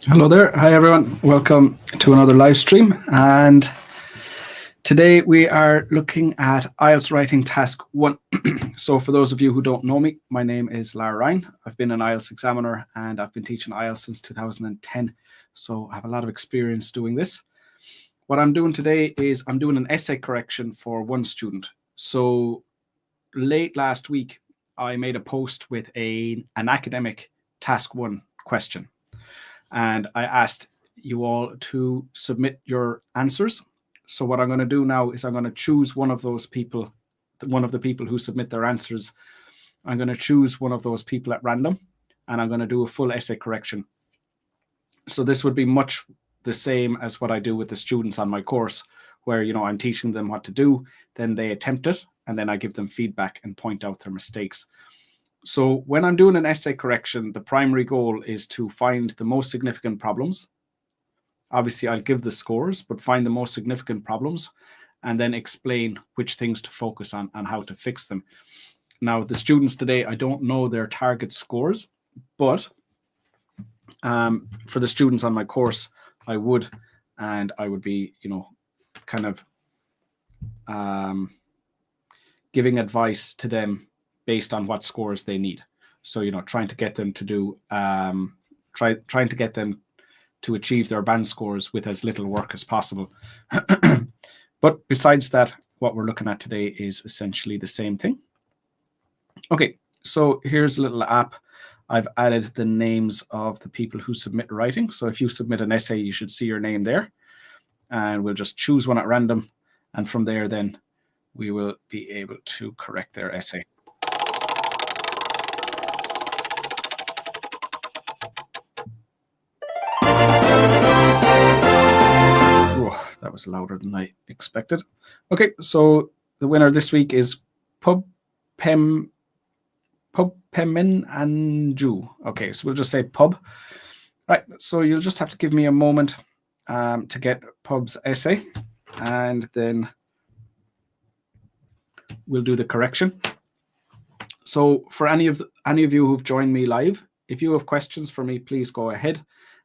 Hello there. Hi, everyone. Welcome to another live stream. And today we are looking at IELTS Writing Task 1. So for those of you who don't know me, my name is Lara Ryan. I've been an IELTS examiner and I've been teaching IELTS since 2010. So I have a lot of experience doing this. What I'm doing today is I'm doing an essay correction for one student. So late last week, I made a post with an academic task 1 question. And I asked you all to submit your answers. So what I'm going to do now is I'm going to choose one of those people, one of the people who submit their answers. I'm going to choose one of those people at random, and I'm going to do a full essay correction. So this would be much the same as what I do with the students on my course, where, I'm teaching them what to do, then they attempt it, and then I give them feedback and point out their mistakes. So when I'm doing an essay correction, the primary goal is to find the most significant problems. Obviously, I'll give the scores, but find the most significant problems and then explain which things to focus on and how to fix them. Now, the students today, I don't know their target scores, but for the students on my course, I would be, kind of giving advice to them based on what scores they need. So, trying to get them to do, trying to get them to achieve their band scores with as little work as possible. But besides that, what we're looking at today is essentially the same thing. Okay, so here's a little app. I've added the names of the people who submit writing. So if you submit an essay, you should see your name there. And we'll just choose one at random. And from there, then we will be able to correct their essay. That was louder than I expected. Okay, so the winner this week is Pubpemin Anju. Okay, so we'll just say Pub. Right, so you'll just have to give me a moment to get Pub's essay, and then we'll do the correction. So for any of you who've joined me live, if you have questions for me, please go ahead.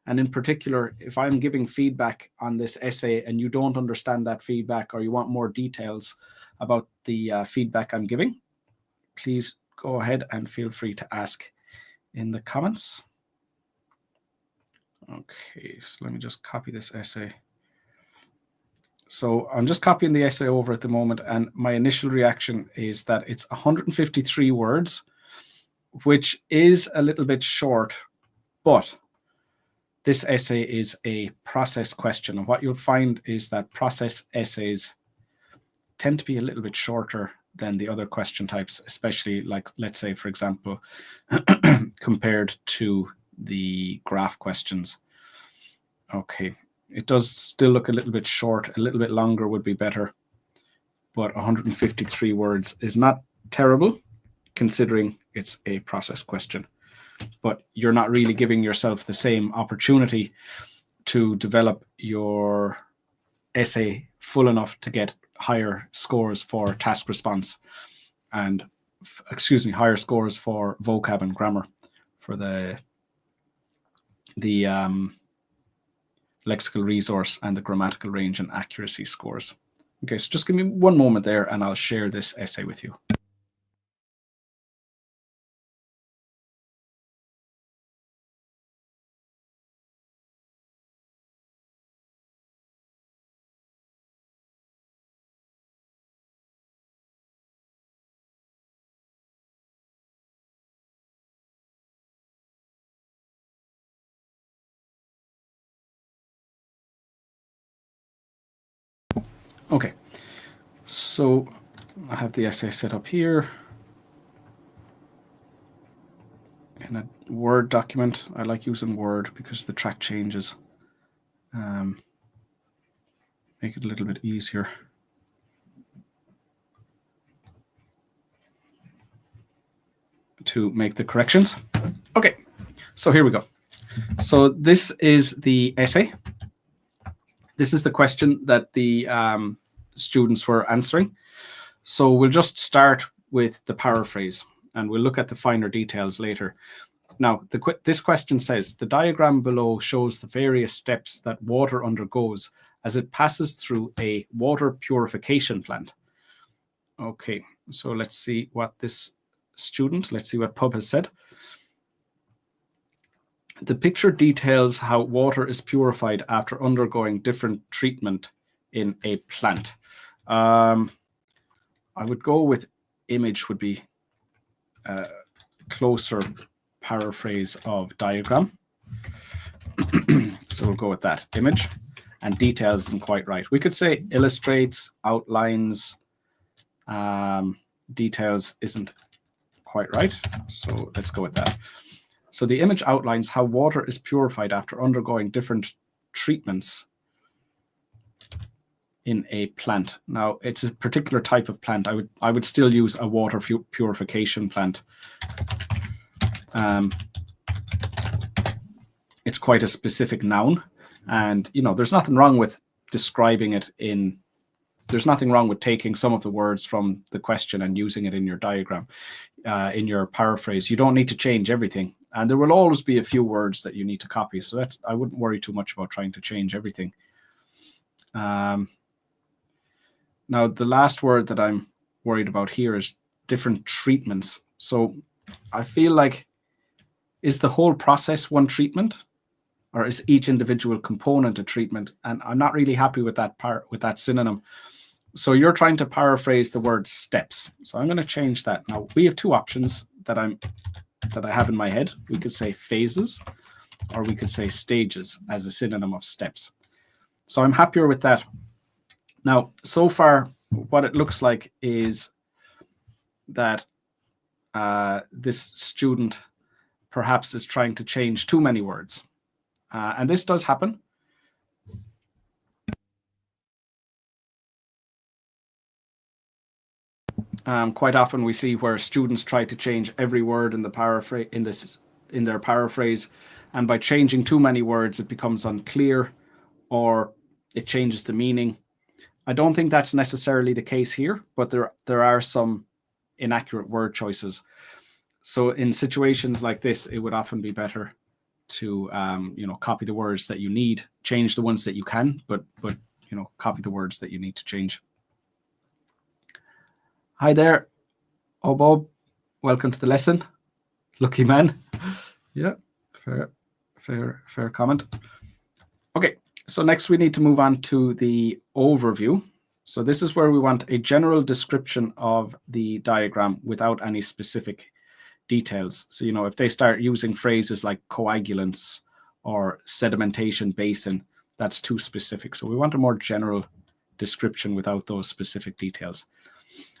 And in particular, if I'm giving feedback on this essay and you don't understand that feedback or you want more details about the feedback I'm giving, please go ahead and feel free to ask in the comments. Okay, so let me just copy this essay. So I'm just copying the essay over at the moment, and my initial reaction is that it's 153 words, which is a little bit short, but this essay is a process question. And what you'll find is that process essays tend to be a little bit shorter than the other question types, especially like, let's say, for example, compared to the graph questions. Okay, it does still look a little bit short. A little bit longer would be better, but 153 words is not terrible considering it's a process question. But you're not really giving yourself the same opportunity to develop your essay full enough to get higher scores for task response and, higher scores for vocab and grammar for the lexical resource and the grammatical range and accuracy scores. Okay, so just give me one moment there and I'll share this essay with you. Okay, so I have the essay set up here in a Word document. I like using Word because the track changes make it a little bit easier. To make the corrections. Okay, so here we go. So this is the essay. This is the question that the students were answering. So we'll just start with the paraphrase and we'll look at the finer details later. Now, this question says, the diagram below shows the various steps that water undergoes as it passes through a water purification plant. Okay, so let's see what this student, let's see what Pub has said. The picture details how water is purified after undergoing different treatment in a plant. I would go with image would be a closer paraphrase of diagram. So we'll go with that, image, and details isn't quite right. We could say illustrates, outlines, details isn't quite right. So let's go with that. So the image outlines how water is purified after undergoing different treatments in a plant. Now, it's a particular type of plant. I would still use a water purification plant. It's quite a specific noun, and there's nothing wrong with describing it in. There's nothing wrong with taking some of the words from the question and using it in your diagram, in your paraphrase. You don't need to change everything, and there will always be a few words that you need to copy. So I wouldn't worry too much about trying to change everything. Now, the last word that I'm worried about here is different treatments. So I feel like, is the whole process one treatment, or is each individual component a treatment? And I'm not really happy with that synonym. So you're trying to paraphrase the word steps. So I'm going to change that. Now we have two options that I have in my head. We could say phases, or we could say stages as a synonym of steps. So I'm happier with that. Now, so far, what it looks like is that this student perhaps is trying to change too many words. And this does happen. Quite often we see where students try to change every word in the in their paraphrase, and by changing too many words, it becomes unclear or it changes the meaning. I don't think that's necessarily the case here, but there are some inaccurate word choices. So in situations like this, it would often be better to copy the words that you need, change the ones that you can, but copy the words that you need to change. Hi there. Oh, Bob, welcome to the lesson. Lucky man. Yeah, fair comment. Okay, so next we need to move on to the overview. So this is where we want a general description of the diagram without any specific details. So, if they start using phrases like coagulants or sedimentation basin, that's too specific. So we want a more general description without those specific details.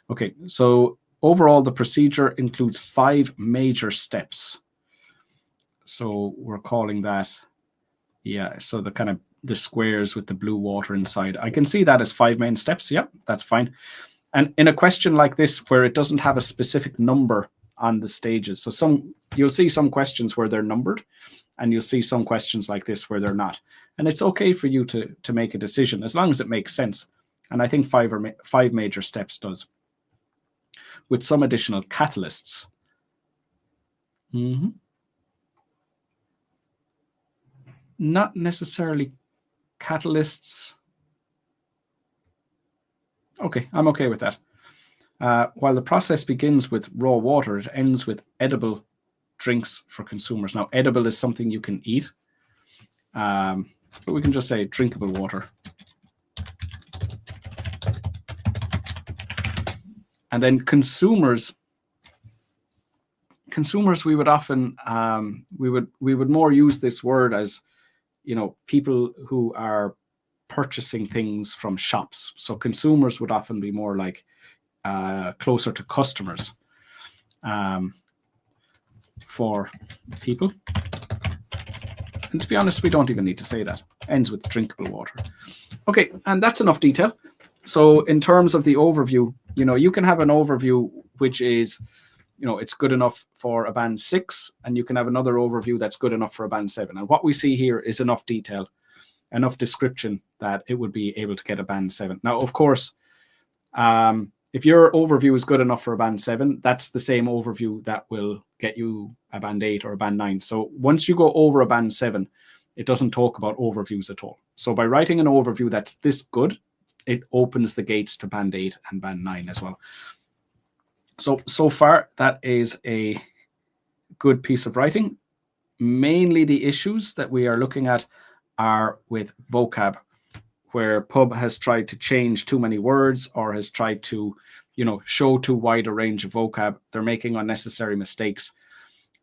Okay, so overall, the procedure includes 5 major steps. So we're calling that, so the squares with the blue water inside. I can see that as 5 main steps. Yeah, that's fine. And in a question like this, where it doesn't have a specific number on the stages, so you'll see some questions where they're numbered, and you'll see some questions like this where they're not. And it's okay for you to make a decision as long as it makes sense. And I think 5 major steps does, with some additional catalysts. Not necessarily catalysts. Okay, I'm okay with that. While the process begins with raw water, it ends with edible drinks for consumers. Now, edible is something you can eat, but we can just say drinkable water. And then consumers, we would often we would more use this word as people who are purchasing things from shops. So consumers would often be more like closer to customers for people. And to be honest, we don't even need to say that. Ends with drinkable water. Okay, and that's enough detail. So in terms of the overview, you can have an overview which is, it's good enough for a band 6, and you can have another overview that's good enough for a band 7. And what we see here is enough detail, enough description that it would be able to get a band 7. Now, of course, if your overview is good enough for a band 7, that's the same overview that will get you a band 8 or a band 9. So once you go over a band 7, it doesn't talk about overviews at all. So by writing an overview that's this good, it opens the gates to band 8 and band 9 as well. So far, that is a good piece of writing. Mainly the issues that we are looking at are with vocab, where Pub has tried to change too many words or has tried to, show too wide a range of vocab. They're making unnecessary mistakes.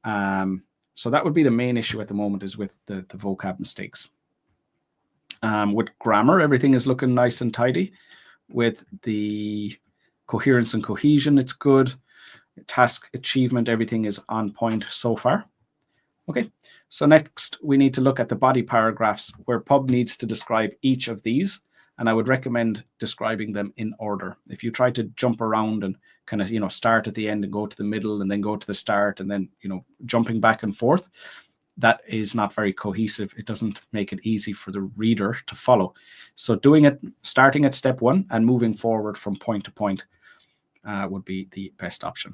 So that would be the main issue at the moment, is with the vocab mistakes. With grammar, everything is looking nice and tidy. With the coherence and cohesion, it's good. Task achievement, everything is on point so far. Okay, so next we need to look at the body paragraphs, where Pub needs to describe each of these, and I would recommend describing them in order. If you try to jump around and kind of, start at the end and go to the middle and then go to the start and then, jumping back and forth, that is not very cohesive. It doesn't make it easy for the reader to follow. So doing it, starting at step 1 and moving forward from point to point would be the best option.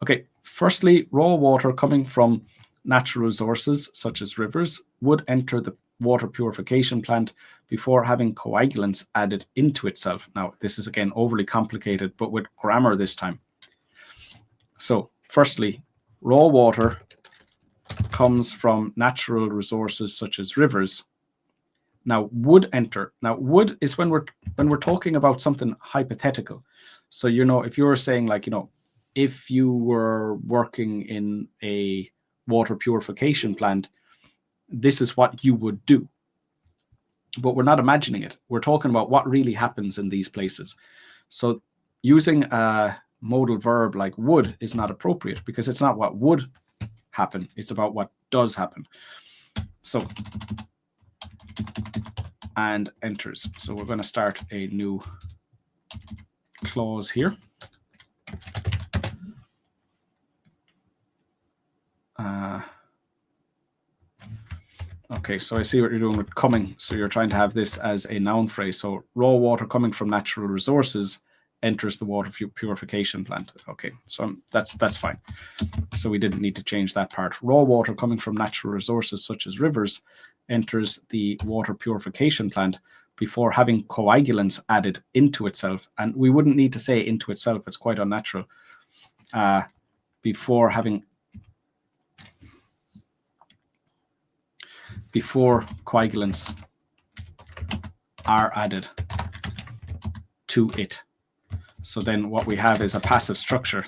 Okay, firstly, raw water coming from natural resources such as rivers would enter the water purification plant before having coagulants added into itself. Now, this is again overly complicated, but with grammar this time. So, firstly, raw water comes from natural resources such as rivers. Now, would enter. Now, would is when we're talking about something hypothetical. So, if you're saying like, if you were working in a water purification plant, this is what you would do. But we're not imagining it. We're talking about what really happens in these places. So using a modal verb like would is not appropriate, because it's not what would happen. It's about what does happen. So, and enters. So we're going to start a new clause here. Okay, so I see what you're doing with coming. So you're trying to have this as a noun phrase. So raw water coming from natural resources enters the water purification plant. Okay, so that's fine. So we didn't need to change that part. Raw water coming from natural resources such as rivers enters the water purification plant before having coagulants added into itself. And we wouldn't need to say into itself. It's quite unnatural. Before coagulants are added to it. So then what we have is a passive structure,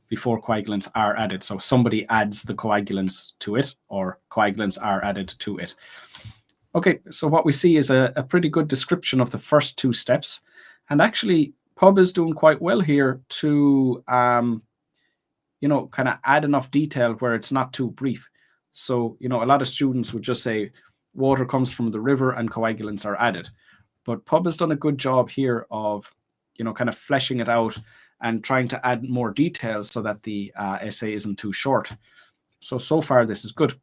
before coagulants are added. So somebody adds the coagulants to it, or coagulants are added to it. Okay, so what we see is a pretty good description of the first 2 steps. And actually, Pub is doing quite well here to, kind of add enough detail where it's not too brief. So, a lot of students would just say water comes from the river and coagulants are added. But Pub has done a good job here of, kind of fleshing it out and trying to add more details so that the essay isn't too short. So far, this is good.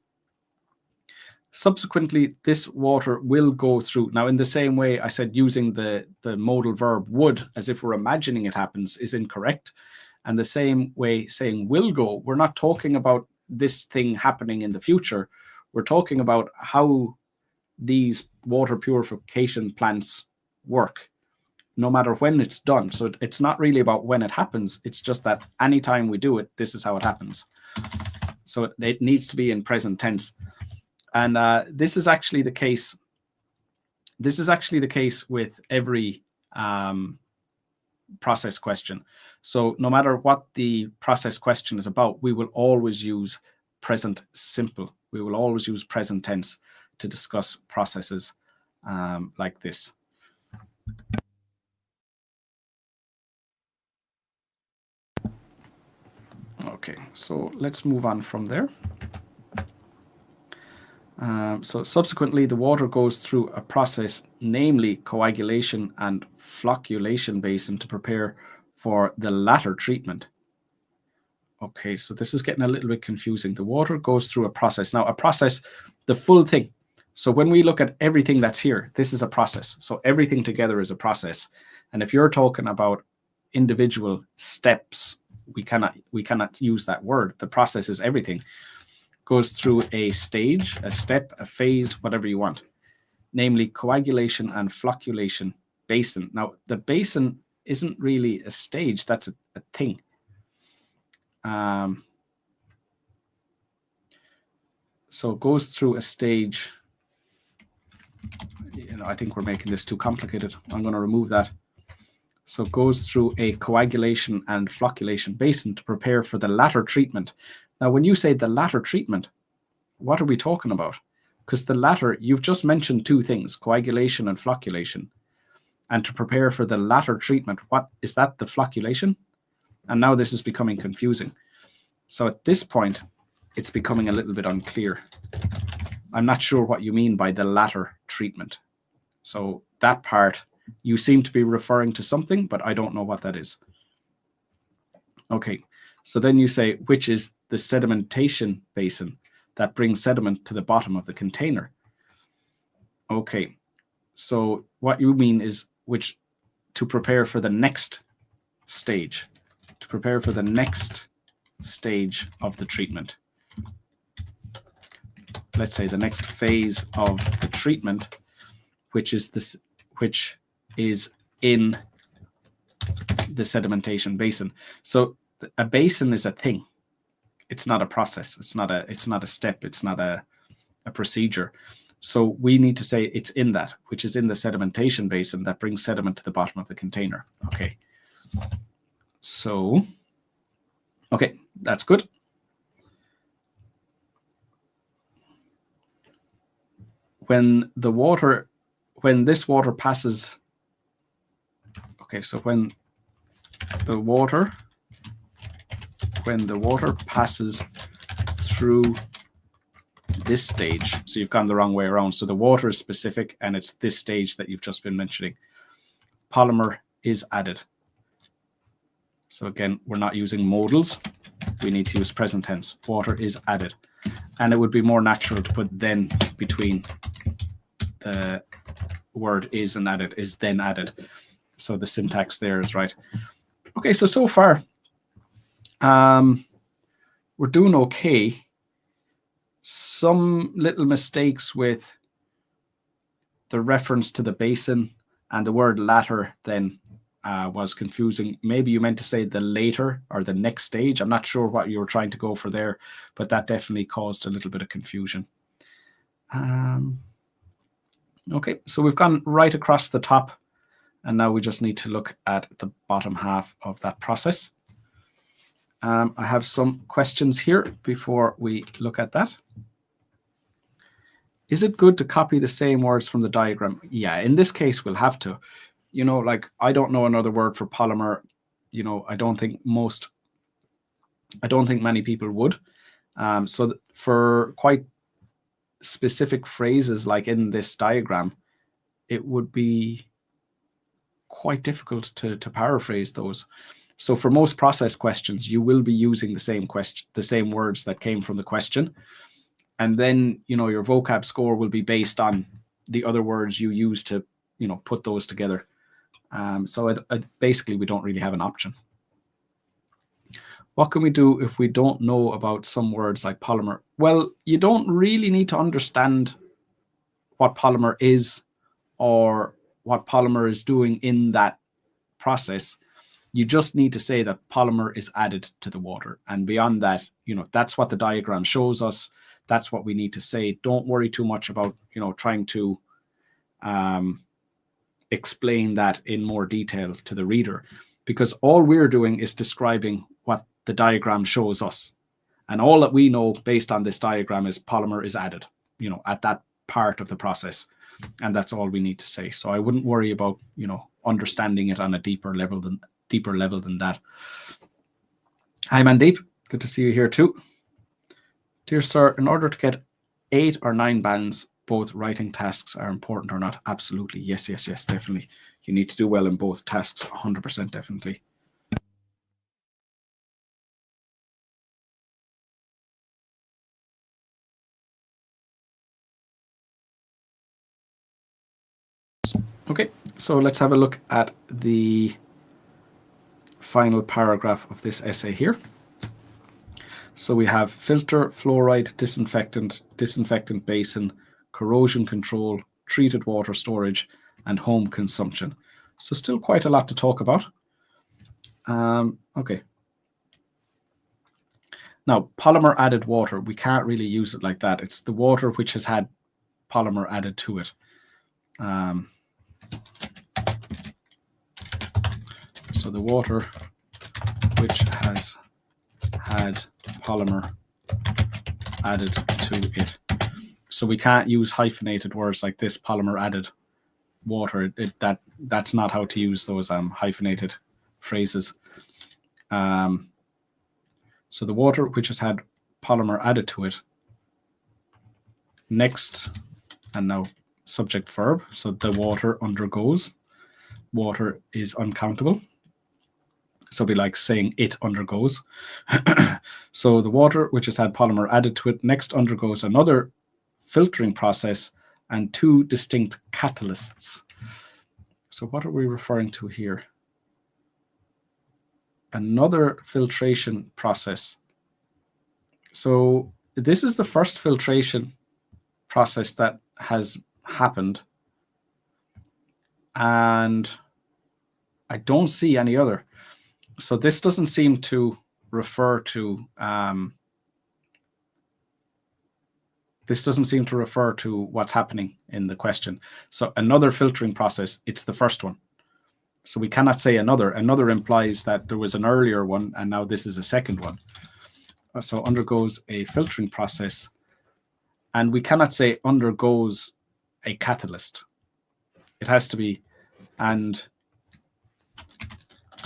Subsequently, this water will go through. Now, in the same way I said using the modal verb would as if we're imagining it happens is incorrect. And the same way saying will go, we're not talking about this thing happening in the future. We're talking about how these water purification plants work, no matter when it's done. So it's not really about when it happens. It's just that anytime we do it, this is how it happens. So it needs to be in present tense. And this is actually the case. This is actually the case with every process question. So no matter what the process question is about, we will always use present simple. We will always use present tense to discuss processes like this. Okay, so let's move on from there. So subsequently, the water goes through a process, namely coagulation and flocculation basin, to prepare for the latter treatment. Okay, so this is getting a little bit confusing. The water goes through a process. Now, a process, the full thing. So when we look at everything that's here, this is a process. So everything together is a process. And if you're talking about individual steps, we cannot use that word. The process is everything. Goes through a stage, a step, a phase, whatever you want, namely coagulation and flocculation basin. Now, the basin isn't really a stage, that's a thing. So it goes through a stage. I think we're making this too complicated. I'm going to remove that. So it goes through a coagulation and flocculation basin to prepare for the latter treatment. Now, when you say the latter treatment, what are we talking about? Because the latter, you've just mentioned two things, coagulation and flocculation. And to prepare for the latter treatment, what is that, the flocculation? And now this is becoming confusing. So at this point, it's becoming a little bit unclear. I'm not sure what you mean by the latter treatment. So that part, you seem to be referring to something, but I don't know what that is. Okay, so then you say, which is the sedimentation basin that brings sediment to the bottom of the container. Okay, so what you mean is which to prepare for the next stage, to prepare for the next stage of the treatment. Let's say the next phase of the treatment, which is in the sedimentation basin. So a basin is a thing. It's not a process. It's not a step. It's not a procedure. So we need to say it's in that, which is in the sedimentation basin that brings sediment to the bottom of the container. Okay. So, okay, that's good. When this water passes, okay, so when the water passes through this stage, so you've gone the wrong way around. So the water is specific and it's this stage that you've just been mentioning. Polymer is added. So again, we're not using modals. We need to use present tense. Water is added. And it would be more natural to put then between the word is and added, is then added. So the syntax there is right. Okay, so far, we're doing okay. Some little mistakes with the reference to the basin and the word latter then was confusing. Maybe you meant to say the later or the next stage. I'm not sure what you were trying to go for there, but that definitely caused a little bit of confusion. Okay, so we've gone right across the top, and now we just need to look at the bottom half of that process. I have some questions here before we look at that. Is it good to copy the same words from the diagram? Yeah, in this case, we'll have to. Like I don't know another word for polymer. I don't think many people would. So for quite specific phrases like in this diagram, it would be quite difficult to paraphrase those. So for most process questions, you will be using the same words that came from the question. And then, your vocab score will be based on the other words you use to, put those together. So basically, we don't really have an option. What can we do if we don't know about some words like polymer? Well, you don't really need to understand what polymer is or what polymer is doing in that process. You just need to say that polymer is added to the water. And beyond that, that's what the diagram shows us. That's what we need to say. Don't worry too much about, trying to explain that in more detail to the reader, because all we're doing is describing what the diagram shows us. And all that we know based on this diagram is polymer is added, at that part of the process. And that's all we need to say. So I wouldn't worry about, understanding it on a deeper level than that. Hi, Mandeep. Good to see you here too. Dear sir, in order to get 8 or 9 bands, both writing tasks are important or not? Absolutely. Yes, definitely. You need to do well in both tasks, 100% definitely. Okay, so let's have a look at the final paragraph of this essay here. So we have filter, fluoride, disinfectant basin, corrosion control, treated water storage, and home consumption. So still quite a lot to talk about. Okay. Now, polymer added water, we can't really use it like that. It's the water which has had polymer added to it. So the water which has had polymer added to it. So we can't use hyphenated words like this, polymer added water. That's not how to use those hyphenated phrases. So the water which has had polymer added to it. Next, and now subject verb. So the water undergoes. Water is uncountable. So it'd be like saying it undergoes. So the water which has had polymer added to it next undergoes another filtering process and two distinct catalysts. So what are we referring to here? Another filtration process. So this is the first filtration process that has happened, and I don't see any other. So this doesn't seem to refer to what's happening in the question. So another filtering process, it's the first one. So we cannot say another. Another implies that there was an earlier one and now this is a second one. So undergoes a filtering process, and we cannot say undergoes a catalyst. It has to be and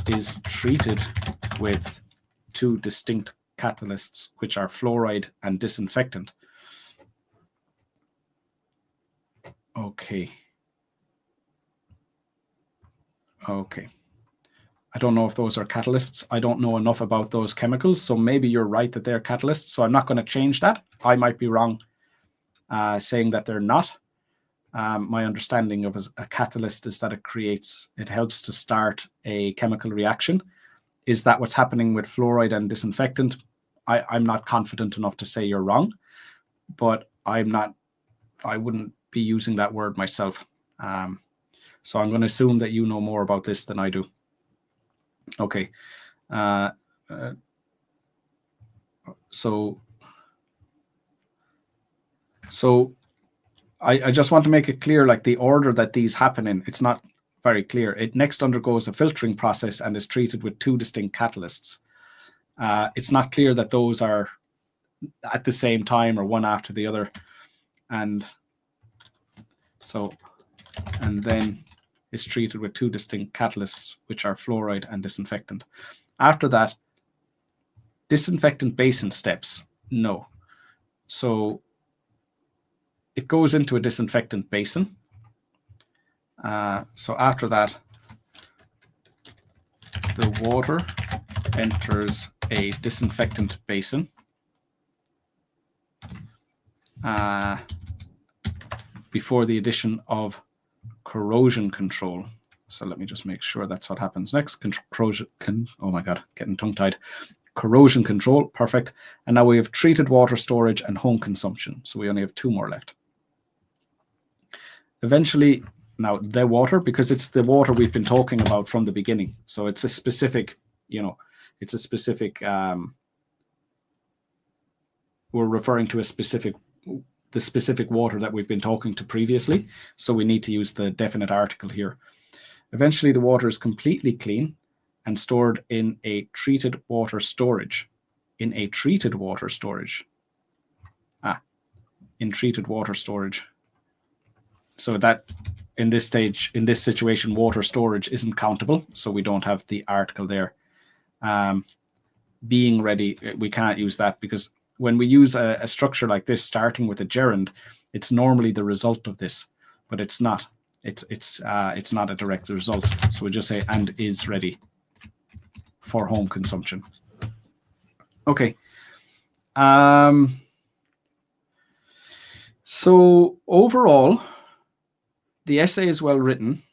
is treated with two distinct catalysts, which are fluoride and disinfectant. Okay. I don't know if those are catalysts. I don't know enough about those chemicals, so maybe you're right that they're catalysts, so I'm not going to change that. I might be wrong saying that they're not. My understanding of a catalyst is that it helps to start a chemical reaction. Is that what's happening with fluoride and disinfectant? I'm not confident enough to say you're wrong, but I wouldn't be using that word myself. So I'm going to assume that you know more about this than I do. Okay. So I just want to make it clear, like the order that these happen in, it's not very clear. It next undergoes a filtering process and is treated with two distinct catalysts. It's not clear that those are at the same time or one after the other. And then is treated with two distinct catalysts, which are fluoride and disinfectant. After that, disinfectant basin steps, no. So it goes into a disinfectant basin. So after that, the water enters a disinfectant basin. Before the addition of corrosion control. So let me just make sure that's what happens next. Oh my God, getting tongue-tied. Corrosion control, perfect. And now we have treated water storage and home consumption. So we only have two more left. Eventually, now the water, because it's the water we've been talking about from the beginning. So it's a specific, we're referring to the specific water that we've been talking to previously. So we need to use the definite article here. Eventually, the water is completely clean and stored in a treated water storage. In treated water storage. So that in this situation, water storage isn't countable. So we don't have the article there. Being ready, we can't use that because when we use a structure like this, starting with a gerund, it's normally the result of this, but it's not. It's not a direct result. So we just say and is ready for home consumption. Okay. So overall, the essay is well written.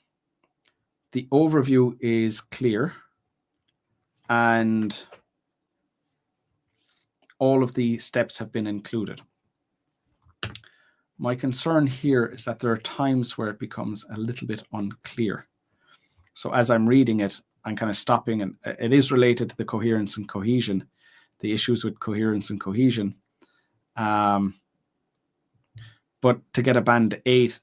the overview is clear and all of the steps have been included. My concern here is that there are times where it becomes a little bit unclear. So as I'm reading it, I'm kind of stopping, and it is related to the coherence and cohesion, the issues with coherence and cohesion. But to get a band 8,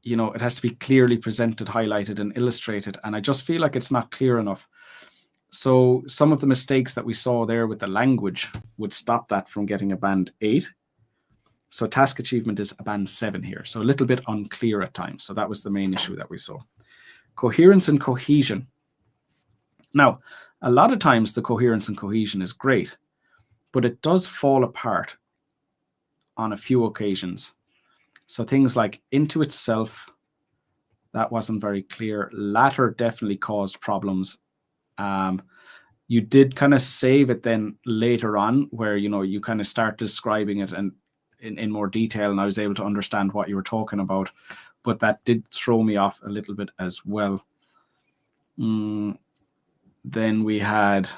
you know, it has to be clearly presented, highlighted, and illustrated. And I just feel like it's not clear enough. So some of the mistakes that we saw there with the language would stop that from getting a band 8. So task achievement is a band 7 here. So a little bit unclear at times. So that was the main issue that we saw. Coherence and cohesion. Now, a lot of times the coherence and cohesion is great, but it does fall apart on a few occasions. So things like into itself, that wasn't very clear. Latter definitely caused problems. You did kind of save it then later on where, you know, you kind of start describing it and in more detail, and I was able to understand what you were talking about, but that did throw me off a little bit as well. Then we had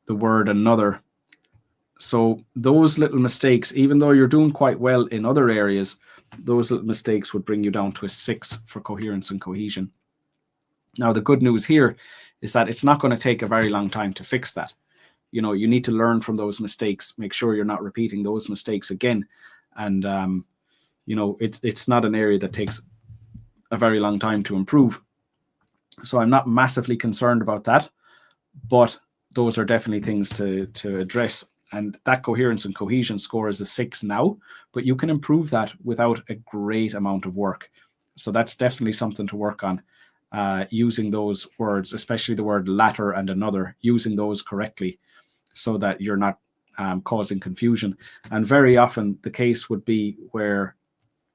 the word another. So those little mistakes, even though you're doing quite well in other areas, those little mistakes would bring you down to a 6 for coherence and cohesion. Now, the good news here is that it's not going to take a very long time to fix that. You know, you need to learn from those mistakes, make sure you're not repeating those mistakes again. And, you know, it's not an area that takes a very long time to improve. So I'm not massively concerned about that, but those are definitely things to address. And that coherence and cohesion score is a 6 now, but you can improve that without a great amount of work. So that's definitely something to work on, using those words, especially the word latter and another, using those correctly so that you're not causing confusion. And very often the case would be where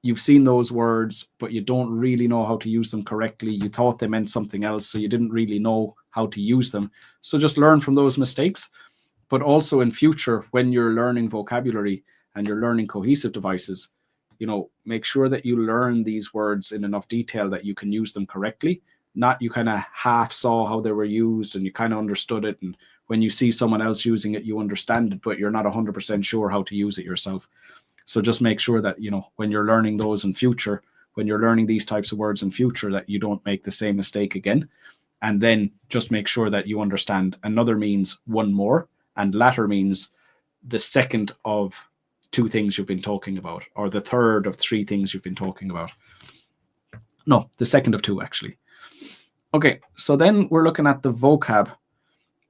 you've seen those words, but you don't really know how to use them correctly. You thought they meant something else, so you didn't really know how to use them. So just learn from those mistakes. But also in future, when you're learning vocabulary and you're learning cohesive devices, you know, make sure that you learn these words in enough detail that you can use them correctly. Not you kind of half saw how they were used and you kind of understood it. And when you see someone else using it, you understand it, but you're not 100% sure how to use it yourself. So just make sure that, you know, when you're learning those in future, when you're learning these types of words in future, that you don't make the same mistake again. And then just make sure that you understand another means one more, and latter means the second of 2 things you've been talking about, or the third of 3 things you've been talking about. No, the second of 2 actually. Okay, so then we're looking at the vocab.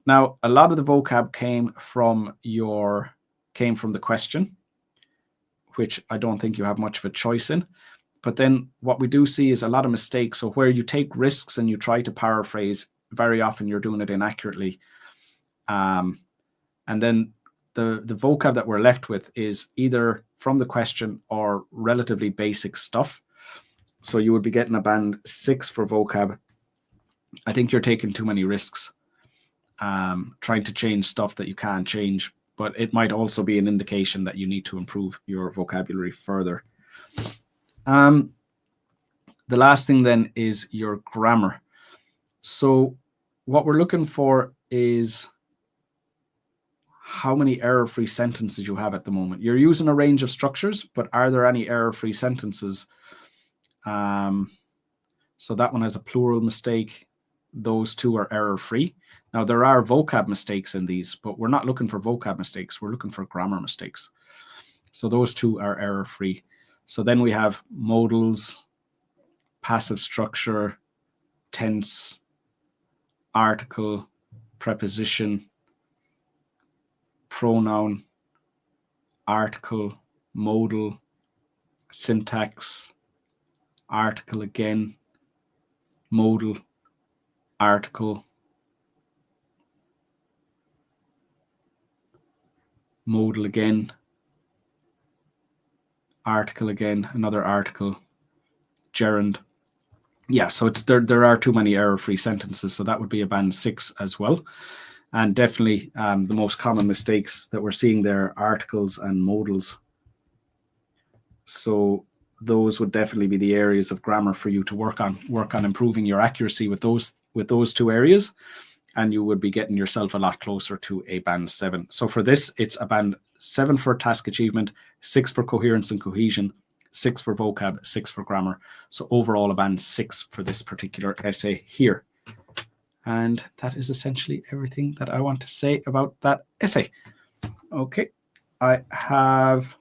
Now, a lot of the vocab came from the question, which I don't think you have much of a choice in. But then what we do see is a lot of mistakes. So where you take risks and you try to paraphrase, very often you're doing it inaccurately. And then the vocab that we're left with is either from the question or relatively basic stuff. So you would be getting a band 6 for vocab. I think you're taking too many risks, trying to change stuff that you can't change, but it might also be an indication that you need to improve your vocabulary further. The last thing then is your grammar. So what we're looking for is how many error-free sentences you have at the moment. You're using a range of structures, but are there any error-free sentences? So that one has a plural mistake. Those 2 are error-free. Now, there are vocab mistakes in these, but we're not looking for vocab mistakes. We're looking for grammar mistakes. So those 2 are error-free. So then we have modals, passive structure, tense, article, preposition, pronoun, article, modal, syntax, article again, modal, article, modal again, article again, another article, gerund. Yeah, so there are too many error-free sentences, so that would be a band 6 as well. And definitely the most common mistakes that we're seeing there are articles and modals. So those would definitely be the areas of grammar for you to work on improving your accuracy with those two areas, and you would be getting yourself a lot closer to a band 7. So for this, it's a band 7 for task achievement, 6 for coherence and cohesion, 6 for vocab, 6 for grammar. So overall a band 6 for this particular essay here. And that is essentially everything that I want to say about that essay. Okay, I have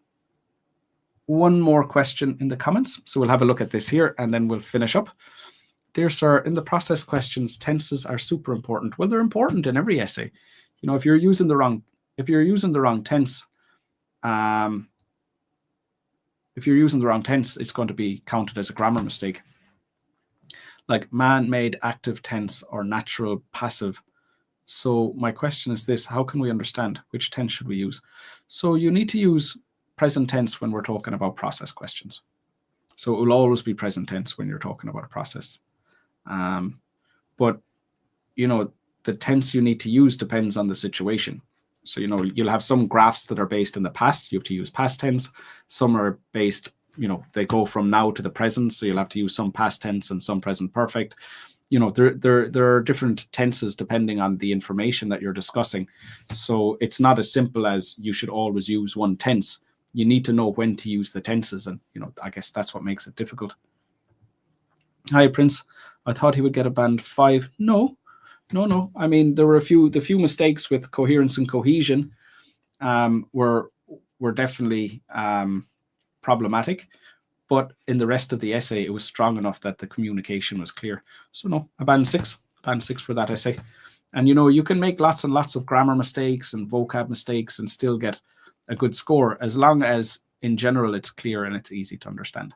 one more question in the comments. So we'll have a look at this here and then we'll finish up. Dear sir, in the process questions, tenses are super important. Well, they're important in every essay. You know, if you're using the wrong tense, it's going to be counted as a grammar mistake. Like man-made active tense or natural passive. So my question is this: how can we understand which tense should we use? So you need to use present tense when we're talking about process questions. So it will always be present tense when you're talking about a process. But, you know, the tense you need to use depends on the situation. So, you know, you'll have some graphs that are based in the past. You have to use past tense. Some are based, you know, they go from now to the present. So you'll have to use some past tense and some present perfect. You know, there are different tenses depending on the information that you're discussing. So it's not as simple as you should always use one tense. You need to know when to use the tenses. And, you know, I guess that's what makes it difficult. Hi, Prince. I thought he would get a band 5. No. I mean, there were the few mistakes with coherence and cohesion were definitely problematic. But in the rest of the essay, it was strong enough that the communication was clear. So no, a band 6 for that essay. And, you know, you can make lots and lots of grammar mistakes and vocab mistakes and still get a good score, as long as in general it's clear and it's easy to understand.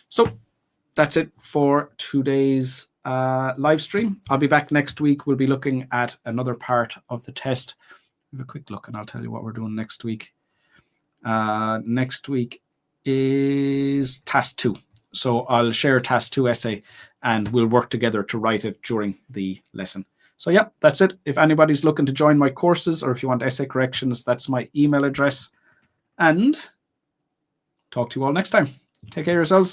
So that's it for today's live stream. I'll be back next week. We'll be looking at another part of the test. Have a quick look and I'll tell you what we're doing next week. Next week is task 2. So I'll share task 2 essay and we'll work together to write it during the lesson. So yeah, that's it. If anybody's looking to join my courses or if you want essay corrections, that's my email address. And talk to you all next time. Take care of yourselves.